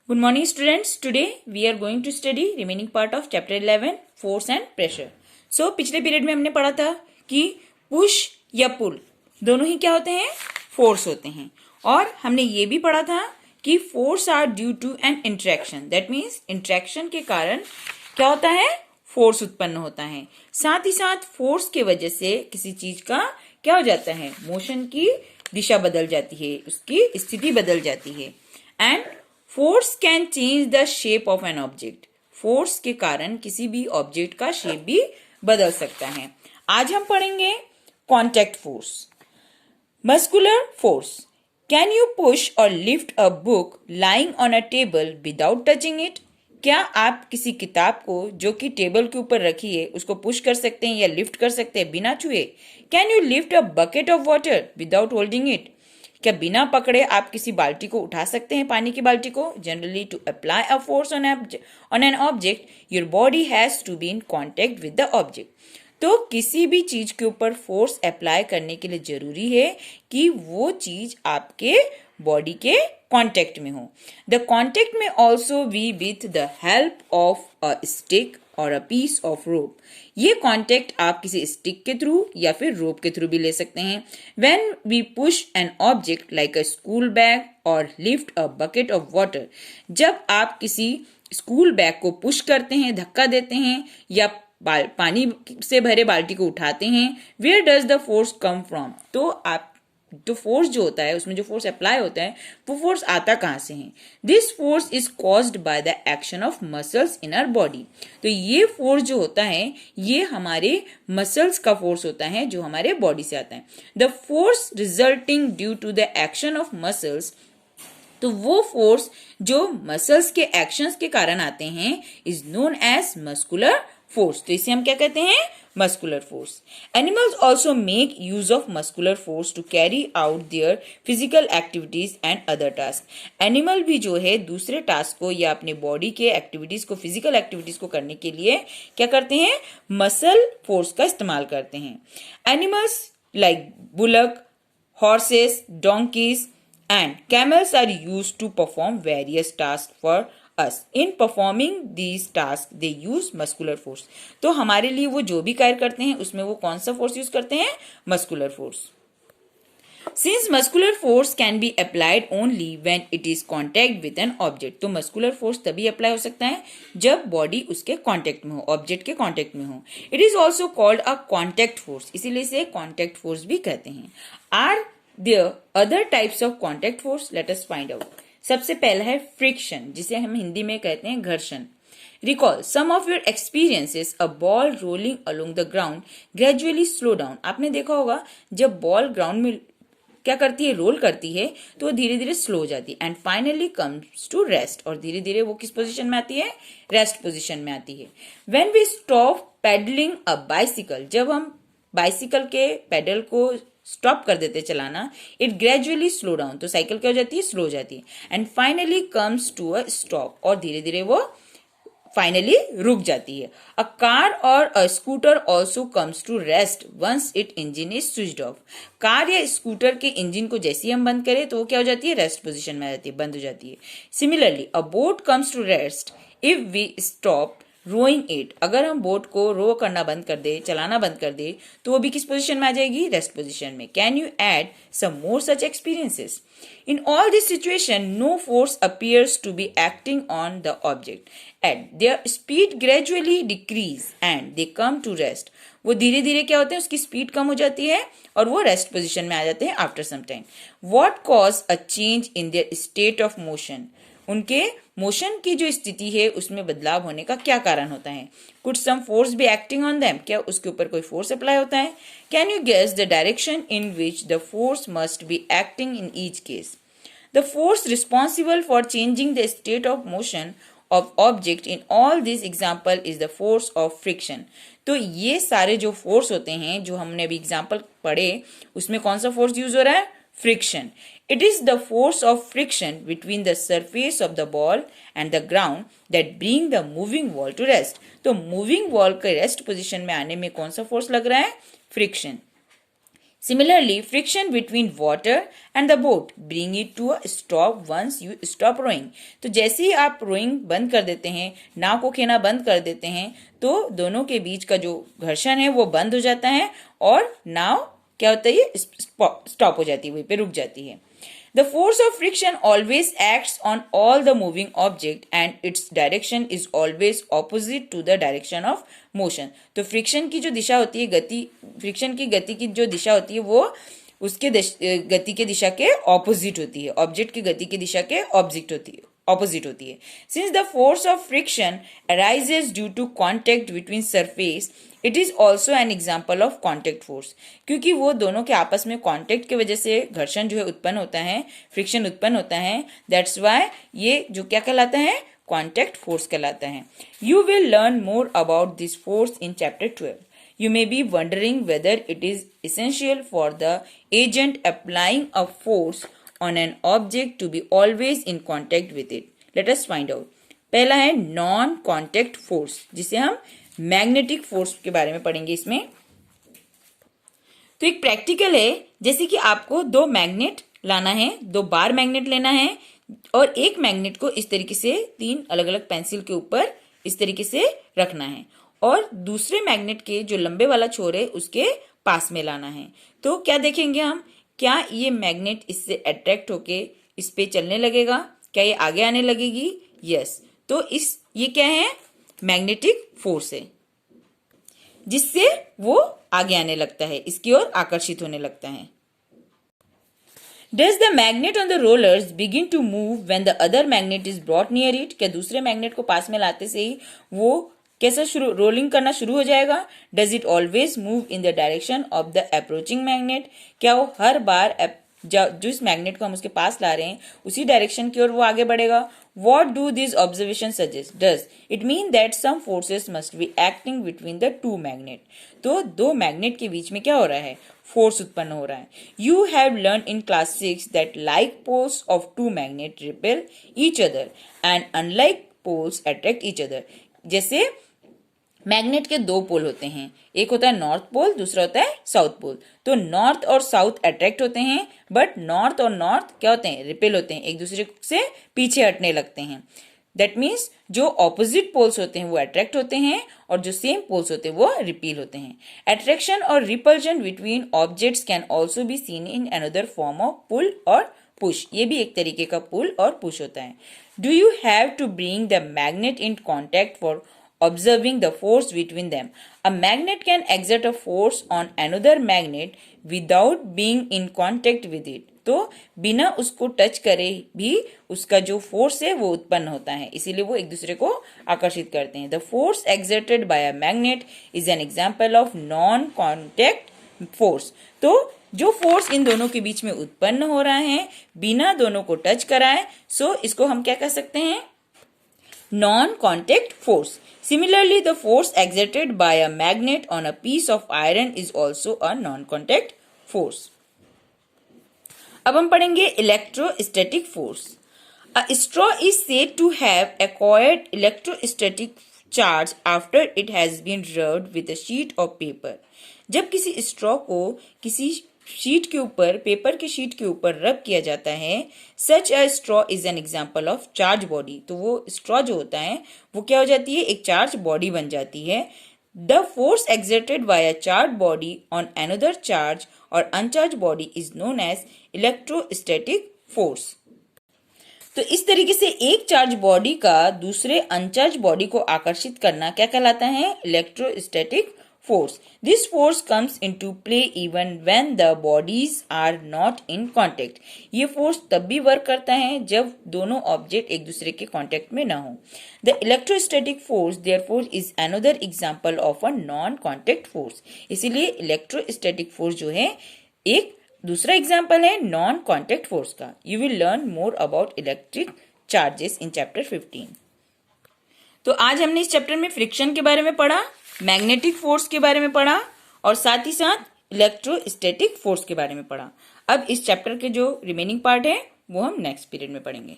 Good morning students. Today we are going to study remaining part of chapter 11 force and pressure. So पिछले period में हमने पढ़ा था कि पुश या पुल दोनों ही क्या होते हैं, फोर्स होते हैं। और हमने ये भी पढ़ा था कि forces are due to an interaction, that means interaction के कारण क्या होता है, फोर्स उत्पन्न होता है। साथ ही साथ फोर्स के वजह से किसी चीज का क्या हो जाता है, मोशन की दिशा बदल जाती है, उसकी स्थिति बदल जाती है। And force can change the shape of an object, force के कारण किसी भी ऑब्जेक्ट का शेप भी बदल सकता है। आज हम पढ़ेंगे contact force. Muscular force, can you push or lift a book lying on a table without touching it? क्या आप किसी किताब को जो कि टेबल के ऊपर रखी है उसको पुश कर सकते हैं या लिफ्ट कर सकते हैं बिना छुए? Can you lift a bucket of water without holding it? क्या बिना पकड़े आप किसी बाल्टी को उठा सकते हैं, पानी की बाल्टी को? Generally to apply a force on an object your body has to be in contact with the object. तो किसी भी चीज के ऊपर फोर्स अप्लाई करने के लिए जरूरी है कि वो चीज आपके बॉडी के कांटेक्ट में हो। द कांटेक्ट में also be with the help of a stick और अ पीस ऑफ रोप। ये कांटेक्ट आप किसी स्टिक के थ्रू या फिर रोप के थ्रू भी ले सकते हैं। When we push an object like a school bag or lift a bucket of water, जब आप किसी स्कूल बैग को पुश करते हैं, धक्का देते हैं या पानी से भरे बाल्टी को उठाते हैं, where does the force come from? तो आप जो फोर्स जो होता है, उसमें जो फोर्स अप्लाई होता है, वो फोर्स आता कहां से है? This force is caused by the action of muscles in our body. तो ये फोर्स जो होता है, ये हमारे मसल्स का फोर्स होता है जो हमारे बॉडी से आता है। The force resulting due to the action of muscles, तो वो फोर्स जो मसल्स के एक्शंस के कारण आते हैं, is known as muscular force. तो इसे हम क्या कहते हैं, muscular force. Animals also make use of muscular force to carry out their physical activities and other task. Animal भी जो है दूसरे टास्क को या अपने बॉडी के एक्टिविटीज को, फिजिकल एक्टिविटीज को करने के लिए क्या करते हैं, मसल फोर्स का इस्तेमाल करते हैं। Animals like bullock, horses, donkey's and camels are used to perform various tasks for us. In performing these tasks they use muscular force. तो हमारे लिए वो जो भी कार्य करते हैं उसमें वो कौन सा फोर्स यूज करते हैं, muscular force. Since muscular force can be applied only when it is contact with an object, तो मस्कुलर फोर्स तभी अप्लाई हो सकता है जब बॉडी उसके कांटेक्ट में हो, ऑब्जेक्ट के कांटेक्ट में हो। It is also called a contact force, इसीलिए इसे कॉन्टेक्ट फोर्स भी कहते हैं। Are there other types of contact force? Let us find out. सबसे पहला है फ्रिक्शन, जिसे हम हिंदी में कहते हैं घर्षण। Recall some of your experiences, a ball rolling along the ground gradually slow down. आपने देखा होगा जब बॉल ग्राउंड में क्या करती है, रोल करती है, तो धीरे धीरे स्लो हो जाती है and finally comes to rest, और धीरे धीरे वो किस पोजीशन में आती है, रेस्ट पोजीशन में आती है। When we stop pedalling a bicycle, जब हम बाइसिकल के पेडल को स्टॉप कर देते चलाना, इट ग्रेजुअली स्लो डाउन, तो साइकिल क्या हो जाती है, स्लो हो जाती है and finally comes to a stop, और धीरे धीरे वो फाइनली रुक जाती है। A car or a scooter also comes to rest once it engine is switched off. Car या स्कूटर के इंजन को जैसे ही हम बंद करें तो वो क्या हो जाती है, रेस्ट पोजीशन में आ जाती है, बंद हो जाती है। Similarly a boat comes to rest if we stop rowing it. अगर हम बोट को रो करना बंद कर दे, चलाना बंद कर दे, तो वो भी किस पोजीशन में आ जाएगी, रेस्ट पोजीशन में। Can you add some more such experiences? In all this situation, no force appears to be acting on the object. At their speed gradually decrease and they come to rest. वो धीरे धीरे क्या होते हैं, उसकी speed कम हो जाती है और वो रेस्ट पोजीशन में आ जाते हैं after some time. What cause a change in their state of motion? उनके मोशन की जो स्थिति है उसमें बदलाव होने का क्या कारण होता है? Could some force be acting on them, क्या उसके ऊपर कोई फोर्स अप्लाई होता है? Can you guess the direction in which the force must be acting in each case? The force responsible for changing the state of motion of object in all this example is the force of friction. तो ये सारे जो force होते हैं जो हमने अभी example पढ़े, उसमें कौन सा फोर्स यूज हो रहा है, friction. It is the force of friction between the surface of the ball and the ground that bring the moving ball to rest. तो moving ball के रेस्ट पोजीशन में आने में कौन सा फोर्स लग रहा है, friction. Similarly, friction between water and the boat bring it to a stop once you stop rowing. तो जैसे ही आप रोइंग बंद कर देते हैं, नाव को खेना बंद कर देते हैं, तो दोनों के बीच का जो घर्षण है वो बंद हो जाता है और नाव क्या होता है, ये स्टॉप हो जाती है, वहीं पे रुक जाती है. The force of friction always acts on all the moving object and its direction is always opposite to the direction of motion. तो फ्रिक्शन की जो दिशा होती है, फ्रिक्शन की गति की जो दिशा होती है वो उसके गति के दिशा के ऑपोजिट होती है, ऑब्जेक्ट की गति की दिशा के ऑपोजिट होती है. Since the force of friction arises due to contact between surface, it is also an example of contact force. क्योंकि वो दोनों के आपस में कॉन्टेक्ट की वजह से घर्षण जो है उत्पन्न होता है, फ्रिक्शन उत्पन्न होता है. दैट्स वाई ये जो क्या कहलाता है, कॉन्टेक्ट फोर्स कहलाता है. You will learn more about this force in chapter 12. You may be wondering whether it is essential for the agent applying a force on an object to be always in contact with it. Let us find out. पहला है non contact force, जिसे हम magnetic force के बारे में पढ़ेंगे इसमें. तो एक प्रैक्टिकल है, जैसे कि आपको दो मैग्नेट लाना है, दो बार मैग्नेट लेना है और एक मैग्नेट को इस तरीके से 3 अलग अलग पेंसिल के ऊपर इस तरीके से रखना है और दूसरे मैग्नेट के जो लंबे वाला छोर है उसके पास में लाना है. तो क्या देखेंगे हम, क्या ये मैग्नेट इससे अट्रैक्ट होके इस पे चलने लगेगा, क्या ये आगे आने लगेगी? यस. तो ये क्या है, मैग्नेटिक फोर्स है, जिससे वो आगे आने लगता है, इसकी ओर आकर्षित होने लगता है. Does the magnet on the rollers begin to move when the other magnet is brought near it? क्या दूसरे मैग्नेट को पास में लाते से ही वो कैसा रोलिंग करना शुरू हो जाएगा? Does it always move in the direction of the approaching magnet? क्या वो हर बार जिस मैग्नेट को हम उसके पास ला रहे हैं उसी डायरेक्शन की ओर वो आगे बढ़ेगा? What do these observations suggest? Does it mean that some forces must be acting between the two magnet? तो दो मैग्नेट के बीच में क्या हो रहा है, फोर्स उत्पन्न हो रहा है. You have learned in class 6 that like poles of two magnets repel each other and unlike poles attract each other. जैसे मैग्नेट के दो पोल होते हैं, एक होता है नॉर्थ पोल, दूसरा होता है साउथ पोल. तो नॉर्थ और साउथ अट्रैक्ट होते हैं, बट नॉर्थ और नॉर्थ क्या होते हैं, रिपेल होते हैं, एक दूसरे से पीछे हटने लगते हैं. दैट मीन्स जो ऑपोजिट पोल्स होते हैं वो अट्रैक्ट होते हैं और जो सेम पोल्स होते हैं वो रिपील होते हैं. Attraction or repulsion between objects can also be seen in another form of pull or push. ये भी एक तरीके का पुल और पुश होता है. Do you have to bring the magnet in contact for observing the force between them? A magnet can exert a force on another magnet without being in contact with it. तो बिना उसको touch करे भी उसका जो force है वो उत्पन्न होता है, इसीलिए वो एक दूसरे को आकर्षित करते हैं. The force exerted by a magnet is an example of non-contact force. तो जो फोर्स इन दोनों के बीच में उत्पन्न हो रहा है बिना दोनों को टच कराए, सो इसको हम क्या कह सकते हैं, non-contact force. Similarly, the force exerted by a magnet on a piece of iron is also a non-contact force. अब हम पढ़ेंगे electrostatic force. A straw is said to have acquired electrostatic charge after it has been rubbed with a sheet of paper. जब किसी straw को किसी sheet के ऊपर, paper के शीट के ऊपर रब किया जाता है, such a straw is an example of charge body. तो वो स्ट्रॉ जो होता है वो क्या हो जाती है, एक चार्ज बॉडी बन जाती है. The force exerted by a charge body on another charge or uncharge body is known as electrostatic force. तो इस तरीके से एक चार्ज बॉडी का दूसरे अनचार्ज बॉडी को आकर्षित करना क्या कहलाता है, electrostatic force. This force comes into play even when the bodies are not in contact. ये फोर्स तब भी वर्क करता है जब दोनों ऑब्जेक्ट एक दूसरे के कांटेक्ट में ना हो. The electrostatic force therefore is another example of a non-contact force. इसीलिए इलेक्ट्रोस्टैटिक फोर्स जो है एक दूसरा एग्जाम्पल है नॉन कॉन्टेक्ट फोर्स का. You will learn more about electric charges in chapter 15. तो आज हमने इस चैप्टर में फ्रिक्शन के बारे में पढ़ा, मैग्नेटिक फोर्स के बारे में पढ़ा और साथ ही साथ इलेक्ट्रोस्टैटिक फोर्स के बारे में पढ़ा. अब इस चैप्टर के जो रिमेनिंग पार्ट है वो हम नेक्स्ट पीरियड में पढ़ेंगे.